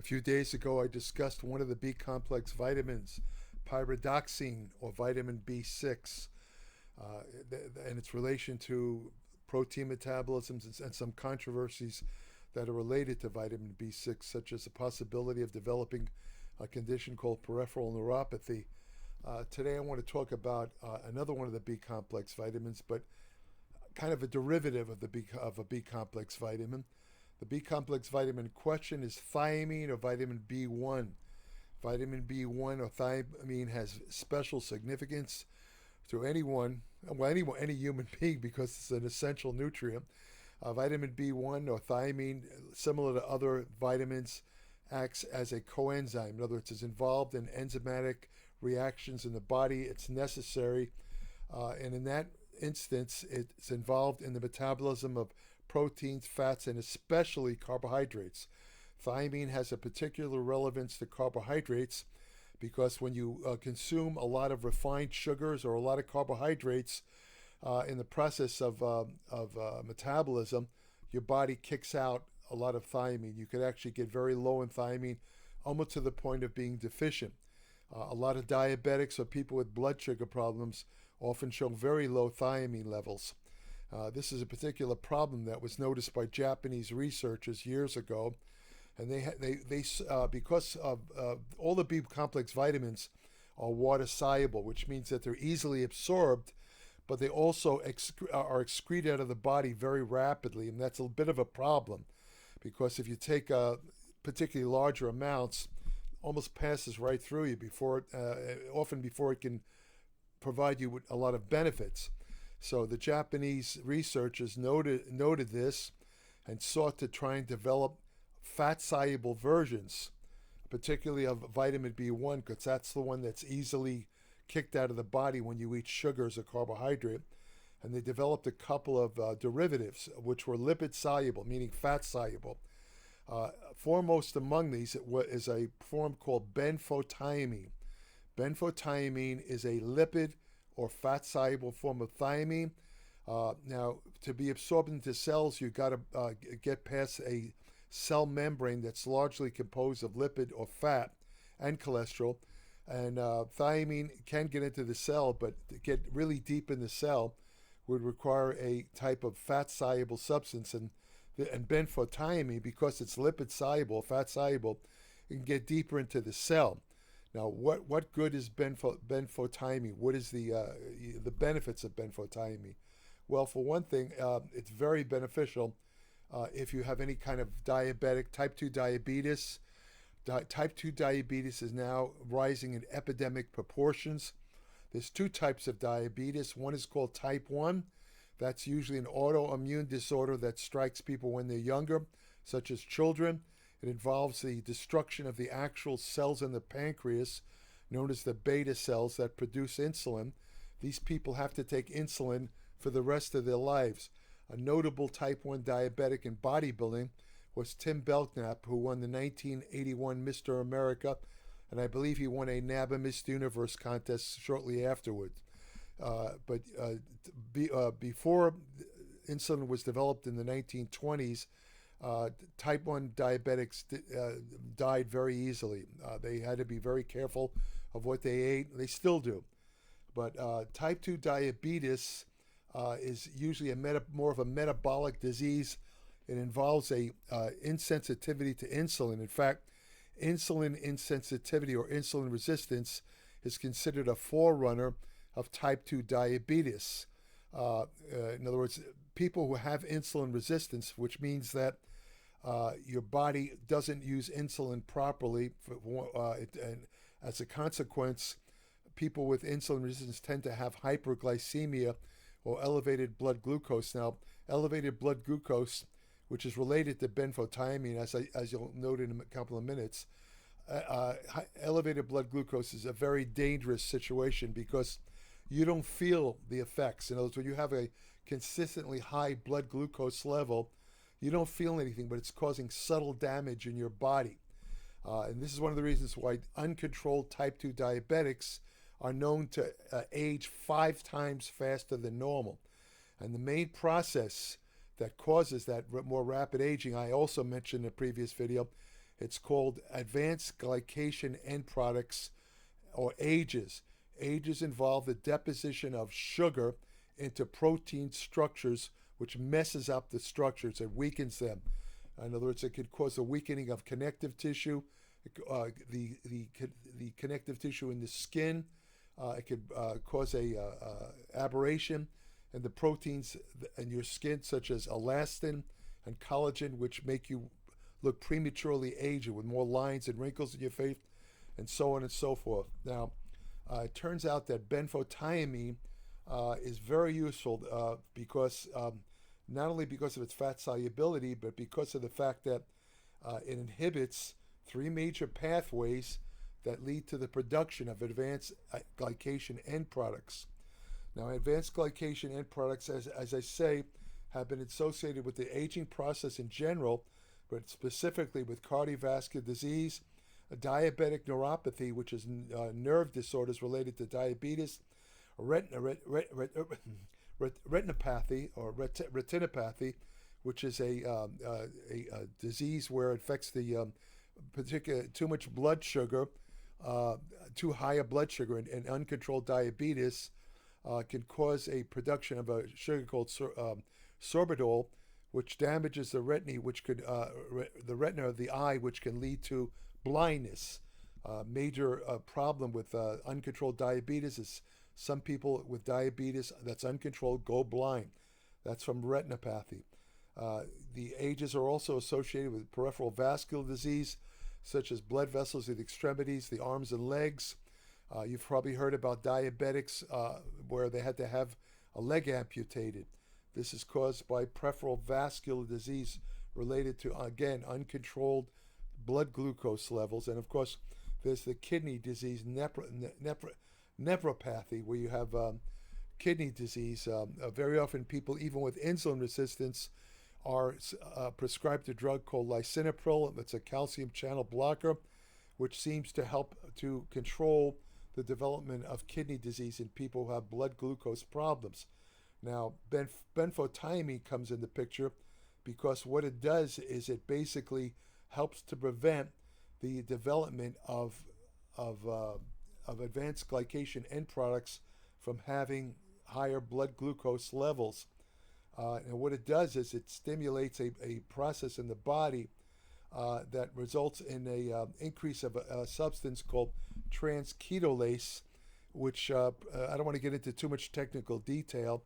few days ago, I discussed one of the B complex vitamins, pyridoxine or vitamin B6, and its relation to protein metabolisms and some controversies that are related to vitamin B6, such as the possibility of developing a condition called peripheral neuropathy. Today, I want to talk about another one of the B complex vitamins, but kind of a derivative of of a B complex vitamin. The B complex vitamin in question is thiamine or vitamin B1. Vitamin B1 or thiamine has special significance to any human being because it's an essential nutrient. Vitamin B1 or thiamine, similar to other vitamins, acts as a coenzyme. In other words, it's involved in enzymatic reactions in the body. It's necessary, and in that instance, it's involved in the metabolism of proteins, fats, and especially carbohydrates. Thiamine has a particular relevance to carbohydrates because when you consume a lot of refined sugars or a lot of carbohydrates in the process of metabolism, your body kicks out a lot of thiamine. You could actually get very low in thiamine, almost to the point of being deficient. A lot of diabetics or people with blood sugar problems often show very low thiamine levels. This is a particular problem that was noticed by Japanese researchers years ago, and because of all the B complex vitamins are water soluble, which means that they're easily absorbed, but they also are excreted out of the body very rapidly, and that's a bit of a problem because if you take particularly larger amounts, almost passes right through you often before it can provide you with a lot of benefits. So the Japanese researchers noted this and sought to try and develop fat-soluble versions, particularly of vitamin B1, because that's the one that's easily kicked out of the body when you eat sugars or carbohydrate. And they developed a couple of derivatives, which were lipid-soluble, meaning fat-soluble. Foremost among these is a form called benfotiamine. Benfotiamine is a lipid or fat-soluble form of thiamine. Now, to be absorbed into cells, you've got to get past a cell membrane that's largely composed of lipid or fat and cholesterol. And thiamine can get into the cell, but to get really deep in the cell would require a type of fat-soluble substance. And benfotiamine, because it's lipid-soluble, fat-soluble, it can get deeper into the cell. Now, what good is benfotiamine? What is the benefits of benfotiamine? Well, for one thing, it's very beneficial if you have any kind of diabetic, type 2 diabetes. Type 2 diabetes is now rising in epidemic proportions. There's two types of diabetes. One is called type 1. That's usually an autoimmune disorder that strikes people when they're younger, such as children. It involves the destruction of the actual cells in the pancreas, known as the beta cells that produce insulin. These people have to take insulin for the rest of their lives. A notable type 1 diabetic in bodybuilding was Tim Belknap, who won the 1981 Mr. America, and I believe he won a NABA Miss Universe contest shortly afterwards. Before insulin was developed in the 1920s, type 1 diabetics died very easily. They had to be very careful of what they ate. They still do. But type 2 diabetes is usually more of a metabolic disease. It involves a insensitivity to insulin. In fact, insulin insensitivity or insulin resistance is considered a forerunner of type 2 diabetes. In other words, people who have insulin resistance, which means that your body doesn't use insulin properly, and as a consequence, people with insulin resistance tend to have hyperglycemia or elevated blood glucose. Now, elevated blood glucose, which is related to benfotiamine, as you'll note in a couple of minutes, elevated blood glucose is a very dangerous situation because you don't feel the effects. In other words, when you have a consistently high blood glucose level, you don't feel anything, but it's causing subtle damage in your body. And this is one of the reasons why uncontrolled type 2 diabetics are known to age 5 times faster than normal. And the main process that causes that more rapid aging, I also mentioned in a previous video, It's called advanced glycation end products, or AGEs. AGEs involve the deposition of sugar into protein structures, which messes up the structures. It weakens them. In other words, it could cause a weakening of connective tissue, the connective tissue in the skin. It could cause a aberration in the proteins in your skin, such as elastin and collagen, which make you look prematurely aged with more lines and wrinkles in your face, and so on and so forth. Now, it turns out that benfotiamine is very useful because not only because of its fat solubility, but because of the fact that it inhibits three major pathways that lead to the production of advanced glycation end products. Now, advanced glycation end products, as I say, have been associated with the aging process in general, but specifically with cardiovascular disease, diabetic neuropathy, which is nerve disorders related to diabetes, retinopathy or retinopathy, which is a disease where it affects the particular too much blood sugar, too high a blood sugar, and uncontrolled diabetes can cause a production of a sugar called sorbitol, which damages the retina, which could the retina of the eye, which can lead to blindness. Major problem with uncontrolled diabetes is some people with diabetes that's uncontrolled go blind. That's from retinopathy. The AGEs are also associated with peripheral vascular disease, such as blood vessels in the extremities, the arms and legs. You've probably heard about diabetics where they had to have a leg amputated. This is caused by peripheral vascular disease related to, again, uncontrolled blood glucose levels. And of course, there's the kidney disease, nephropathy, where you have kidney disease. Very often people, even with insulin resistance, are prescribed a drug called lisinopril. It's a calcium channel blocker, which seems to help to control the development of kidney disease in people who have blood glucose problems. Now, benfotiamine comes in the picture because what it does is it basically helps to prevent the development of advanced glycation end products from having higher blood glucose levels. And what it does is it stimulates a process in the body that results in a increase of a substance called transketolase, which I don't want to get into too much technical detail,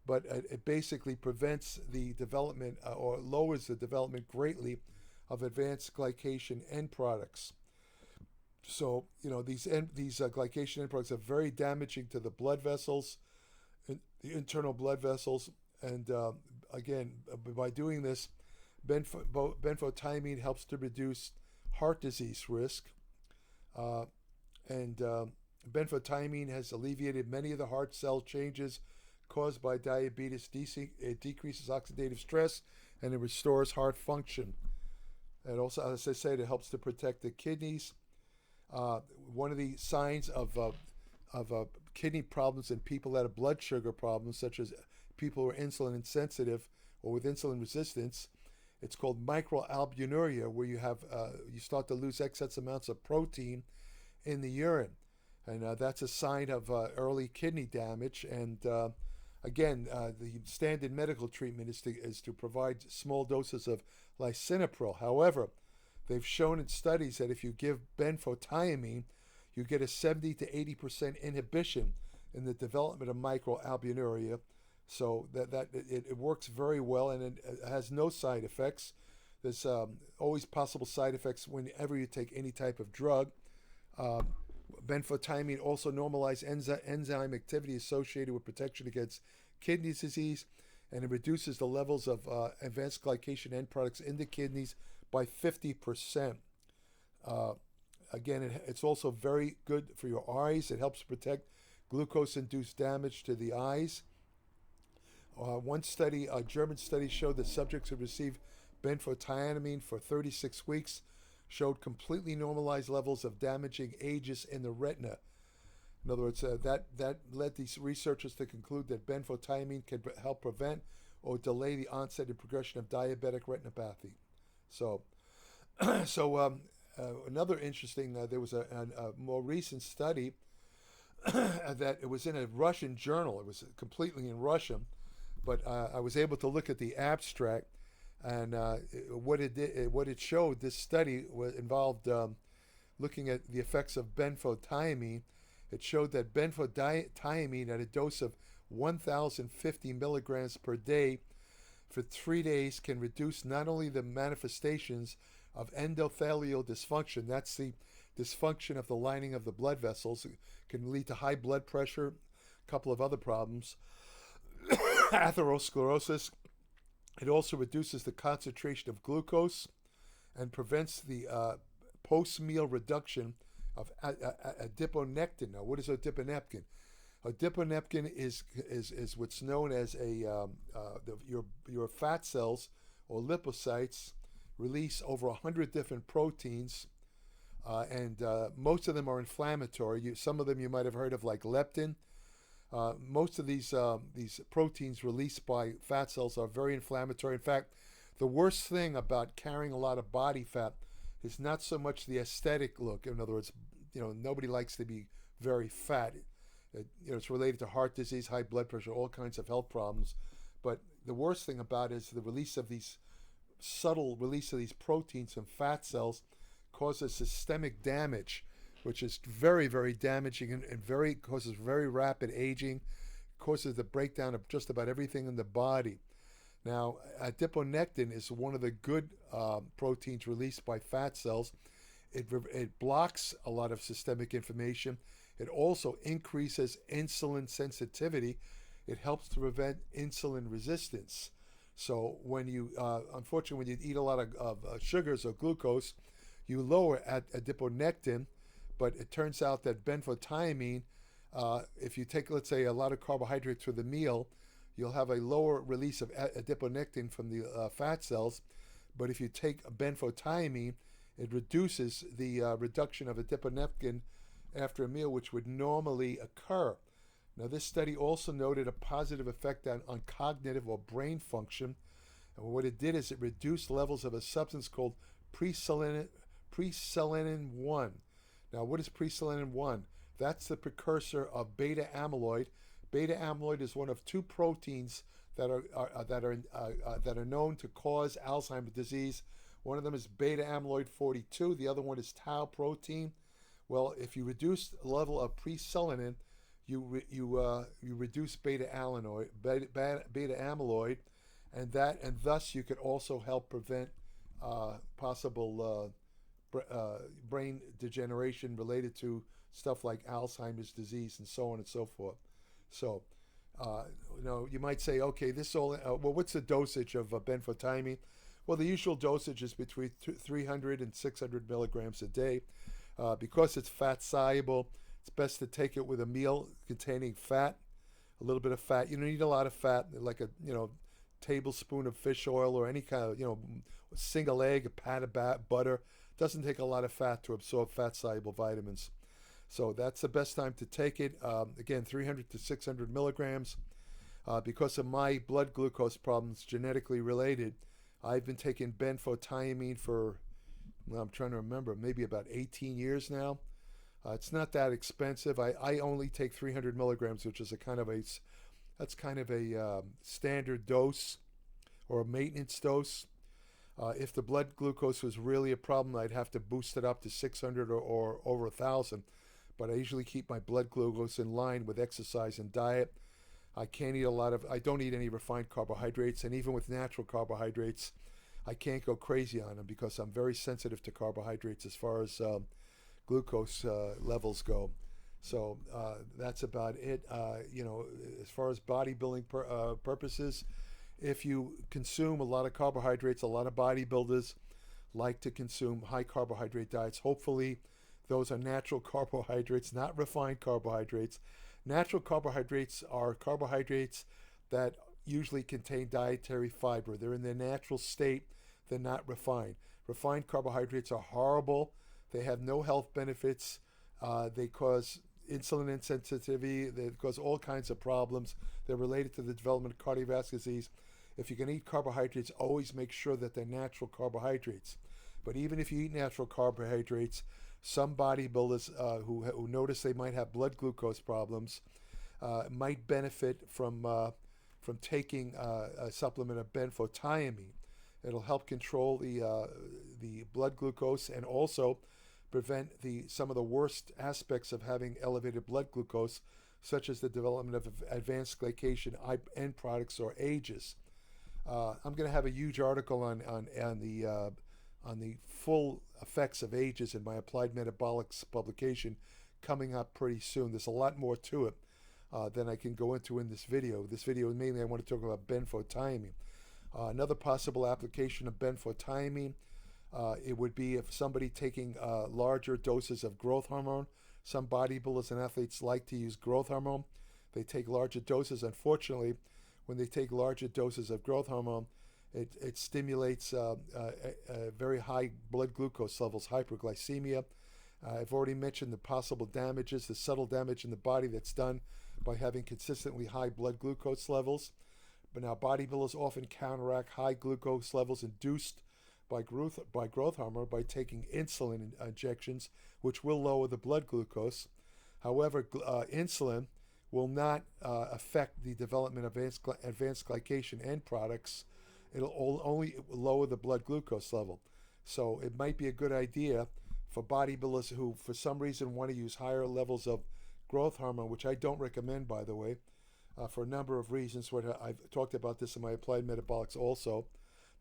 but it basically prevents the development or lowers the development greatly of advanced glycation end products. So, these glycation end products are very damaging to the blood vessels, the internal blood vessels, and again, by doing this, benfotiamine helps to reduce heart disease risk, and benfotiamine has alleviated many of the heart cell changes caused by diabetes. It decreases oxidative stress, and it restores heart function. And also, as I said, it helps to protect the kidneys. One of the signs of kidney problems in people that have blood sugar problems, such as people who are insulin insensitive or with insulin resistance, it's called microalbuminuria, where you start to lose excess amounts of protein in the urine, and that's a sign of early kidney damage. And again, the standard medical treatment is to provide small doses of lisinopril. However, they've shown in studies that if you give benfotiamine, you get a 70 to 80% inhibition in the development of microalbuminuria. So that it works very well, and it has no side effects. There's always possible side effects whenever you take any type of drug. Benfotiamine also normalizes enzyme activity associated with protection against kidney disease, and it reduces the levels of advanced glycation end products in the kidneys by 50%. Again, it's also very good for your eyes. It helps protect glucose-induced damage to the eyes. One study, a German study, showed that subjects who received benfotiamine for 36 weeks showed completely normalized levels of damaging AGEs in the retina. In other words, that led these researchers to conclude that benfotiamine can help prevent or delay the onset and progression of diabetic retinopathy. So, So another interesting, there was a more recent study that it was in a Russian journal. It was completely in Russian, but I was able to look at the abstract, and what it did, what it showed. This study involved looking at the effects of benfotiamine. It showed that benfotiamine at a dose of 1,050 milligrams per day for 3 days can reduce not only the manifestations of endothelial dysfunction, that's the dysfunction of the lining of the blood vessels, it can lead to high blood pressure, a couple of other problems, atherosclerosis. It also reduces the concentration of glucose and prevents the post-meal reduction of adiponectin. Now, what is adiponectin? Adiponectin is what's known as your fat cells or lipocytes release over 100 different proteins, and most of them are inflammatory. Some of them you might have heard of, like leptin. Most of these proteins released by fat cells are very inflammatory. In fact, the worst thing about carrying a lot of body fat is not so much the aesthetic look. In other words, nobody likes to be very fat. It's related to heart disease, high blood pressure, all kinds of health problems. But the worst thing about it is the release of these subtle release of these proteins from fat cells causes systemic damage, which is very, very damaging and causes very rapid aging, causes the breakdown of just about everything in the body. Now, adiponectin is one of the good proteins released by fat cells. It blocks a lot of systemic inflammation. It also increases insulin sensitivity. It helps to prevent insulin resistance. So when you, unfortunately, when you eat a lot of sugars or glucose, you lower adiponectin, but it turns out that benfotiamine, if you take, let's say, a lot of carbohydrates with a meal, you'll have a lower release of adiponectin from the fat cells. But if you take benfotiamine, it reduces the reduction of adiponectin after a meal, which would normally occur. Now, this study also noted a positive effect on cognitive or brain function. And what it did is it reduced levels of a substance called preselinin 1. Now, what is preselinin 1? That's the precursor of beta amyloid. Beta amyloid is one of two proteins that are known to cause Alzheimer's disease. One of them is beta amyloid 42. The other one is tau protein. Well, if you reduce the level of preselinin, you reduce beta amyloid, and thus you could also help prevent possible brain degeneration related to stuff like Alzheimer's disease and so on and so forth. So, you might say, okay, this all. Well, what's the dosage of benfotiamine? Well, the usual dosage is between 300 and 600 milligrams a day. Because it's fat soluble, it's best to take it with a meal containing fat, a little bit of fat. You don't need a lot of fat, like a tablespoon of fish oil or any kind of a single egg, a pat of butter. It doesn't take a lot of fat to absorb fat soluble vitamins. So that's the best time to take it. Again, 300 to 600 milligrams. Because of my blood glucose problems, genetically related, I've been taking benfotiamine for, well, I'm trying to remember, maybe about 18 years now. It's not that expensive. I only take 300 milligrams, which is that's kind of a standard dose or a maintenance dose. If the blood glucose was really a problem, I'd have to boost it up to 600 or over 1,000. But I usually keep my blood glucose in line with exercise and diet. I don't eat any refined carbohydrates, and even with natural carbohydrates, I can't go crazy on them because I'm very sensitive to carbohydrates as far as glucose levels go. So that's about it. As far as bodybuilding purposes, if you consume a lot of carbohydrates, a lot of bodybuilders like to consume high carbohydrate diets. Hopefully, those are natural carbohydrates, not refined carbohydrates. Natural carbohydrates are carbohydrates that usually contain dietary fiber. They're in their natural state. They're not refined. Refined carbohydrates are horrible. They have no health benefits. They cause insulin insensitivity. They cause all kinds of problems. They're related to the development of cardiovascular disease. If you can eat carbohydrates, always make sure that they're natural carbohydrates. But even if you eat natural carbohydrates, some bodybuilders who notice they might have blood glucose problems might benefit from taking a supplement of benfotiamine. It'll help control the blood glucose and also prevent some of the worst aspects of having elevated blood glucose, such as the development of advanced glycation end products or AGEs. I'm going to have a huge article on the full effects of AGEs in my Applied Metabolics publication coming up pretty soon. There's a lot more to it than I can go into in this video. This video mainly I want to talk about benfotiamine. Another possible application of benfotiamine, it would be if somebody taking larger doses of growth hormone. Some bodybuilders and athletes like to use growth hormone. They take larger doses. Unfortunately, when they take larger doses of growth hormone, it stimulates very high blood glucose levels, hyperglycemia. I've already mentioned the possible damages, the subtle damage in the body that's done by having consistently high blood glucose levels. But now bodybuilders often counteract high glucose levels induced by growth hormone by taking insulin injections, which will lower the blood glucose. However, insulin will not affect the development of advanced glycation end products. It'll only lower the blood glucose level. So it might be a good idea for bodybuilders who, for some reason, want to use higher levels of growth hormone, which I don't recommend, by the way, for a number of reasons. I've talked about this in my Applied Metabolics also.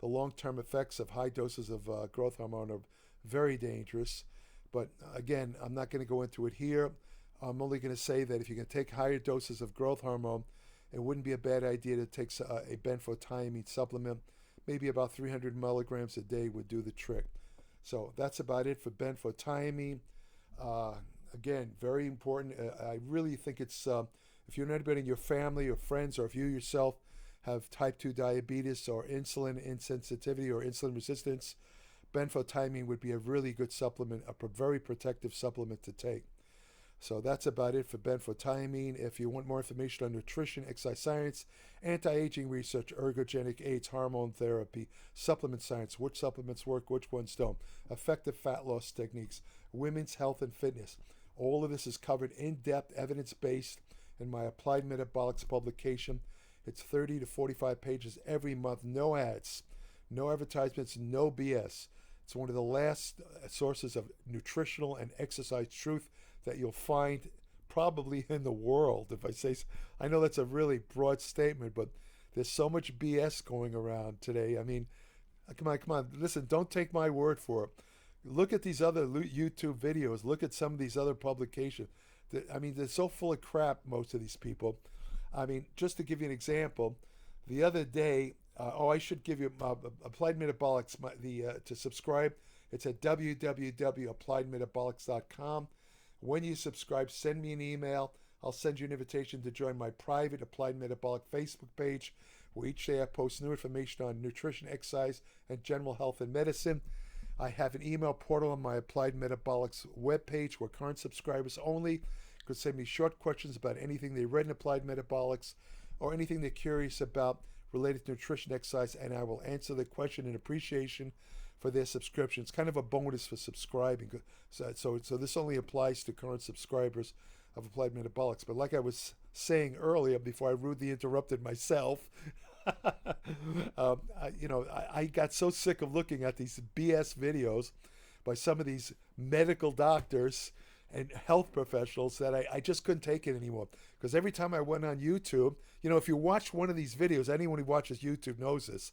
The long-term effects of high doses of growth hormone are very dangerous. But again, I'm not going to go into it here. I'm only going to say that if you can take higher doses of growth hormone, it wouldn't be a bad idea to take a benfotiamine supplement. Maybe about 300 milligrams a day would do the trick. So that's about it for benfotiamine. Again, very important. I really think it's, if you're anybody in your family or friends, or if you yourself have type 2 diabetes or insulin insensitivity or insulin resistance, benfotiamine would be a really good supplement, a very protective supplement to take. So that's about it for benfotiamine. If you want more information on nutrition, exercise science, anti-aging research, ergogenic aids, hormone therapy, supplement science, which supplements work, which ones don't, effective fat loss techniques, women's health and fitness, all of this is covered in depth, evidence-based in my Applied Metabolics publication. It's 30 to 45 pages every month, no ads, no advertisements, no BS. It's one of the last sources of nutritional and exercise truth that you'll find probably in the world. If I say, I know that's a really broad statement, but there's so much BS going around today. I mean, come on, listen, don't take my word for it. Look at these other YouTube videos. Look at some of these other publications. I mean, they're so full of crap, most of these people. I mean, just to give you an example, the other day, I should give you Applied Metabolics, to subscribe. It's at www.appliedmetabolics.com. When you subscribe, send me an email. I'll send you an invitation to join my private Applied Metabolic Facebook page, where each day I post new information on nutrition, exercise, and general health and medicine. I have an email portal on my Applied Metabolics webpage where current subscribers only could send me short questions about anything they read in Applied Metabolics or anything they're curious about related to nutrition, exercise, and I will answer the question in appreciation for their subscription. It's kind of a bonus for subscribing. So this only applies to current subscribers of Applied Metabolics. But like I was saying earlier, before I rudely interrupted myself, I got so sick of looking at these BS videos by some of these medical doctors and health professionals that I just couldn't take it anymore. Because every time I went on YouTube, if you watch one of these videos, anyone who watches YouTube knows this.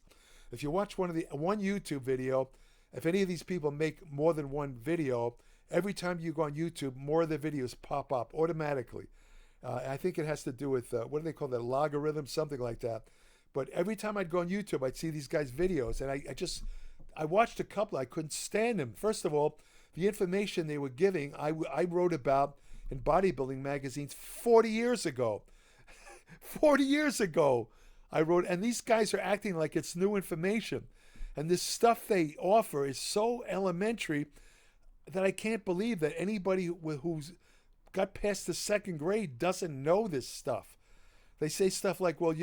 If you watch one YouTube video, if any of these people make more than one video, every time you go on YouTube, more of the videos pop up automatically. I think it has to do with, what do they call that, logarithm, something like that. But every time I'd go on YouTube, I'd see these guys' videos, and I watched a couple. I couldn't stand them. First of all, the information they were giving, I wrote about in bodybuilding magazines 40 years ago. 40 years ago, I wrote, and these guys are acting like it's new information. And this stuff they offer is so elementary that I can't believe that anybody who's got past the second grade doesn't know this stuff. They say stuff like, well,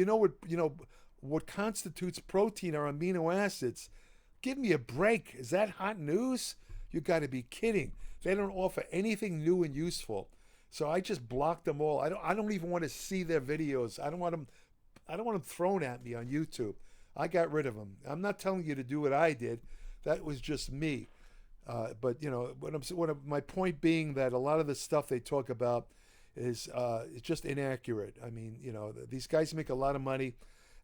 what constitutes protein are amino acids. Give me a break. Is that hot news? You got to be kidding. They don't offer anything new and useful. So I just blocked them all. I don't even want to see their videos. I don't want them thrown at me on YouTube. I got rid of them. I'm not telling you to do what I did. That was just me. But you know, my point being that a lot of the stuff they talk about is it's just inaccurate. I mean, you know, these guys make a lot of money,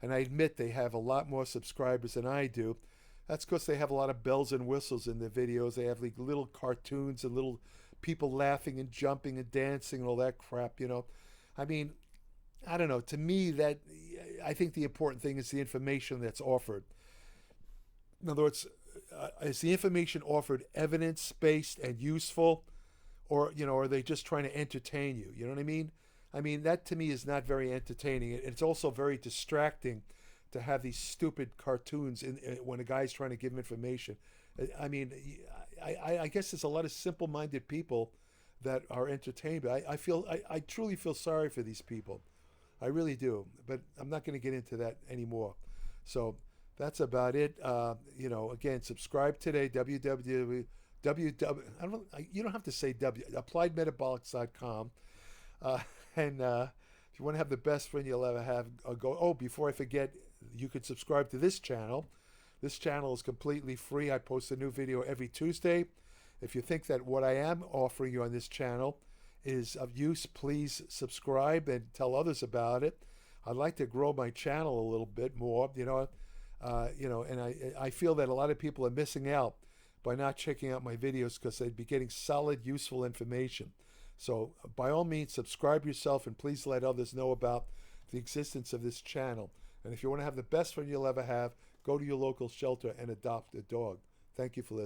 and I admit they have a lot more subscribers than I do. That's because they have a lot of bells and whistles in their videos. They have like little cartoons and little people laughing and jumping and dancing and all that crap. You know, I mean, I don't know. To me, that I think the important thing is the information that's offered. In other words, is the information offered evidence-based and useful, or you know, are they just trying to entertain you? You know what I mean? I mean, that to me is not very entertaining. It's also very distracting to have these stupid cartoons when a guy's trying to give him information. I mean, I guess there's a lot of simple-minded people that are entertained, but I truly feel sorry for these people. I really do, but I'm not going to get into that anymore. So that's about it. You know, again, subscribe today. www. You don't have to say appliedmetabolics.com. And if you want to have the best friend you'll ever have, go. Oh, before I forget, you can subscribe to this channel. This channel is completely free. I post a new video every Tuesday. If you think that what I am offering you on this channel is of use, please subscribe and tell others about it. I'd like to grow my channel a little bit more, you know, and I feel that a lot of people are missing out by not checking out my videos because they'd be getting solid, useful information. So by all means, subscribe yourself and please let others know about the existence of this channel. And if you want to have the best friend you'll ever have, go to your local shelter and adopt a dog. Thank you for listening.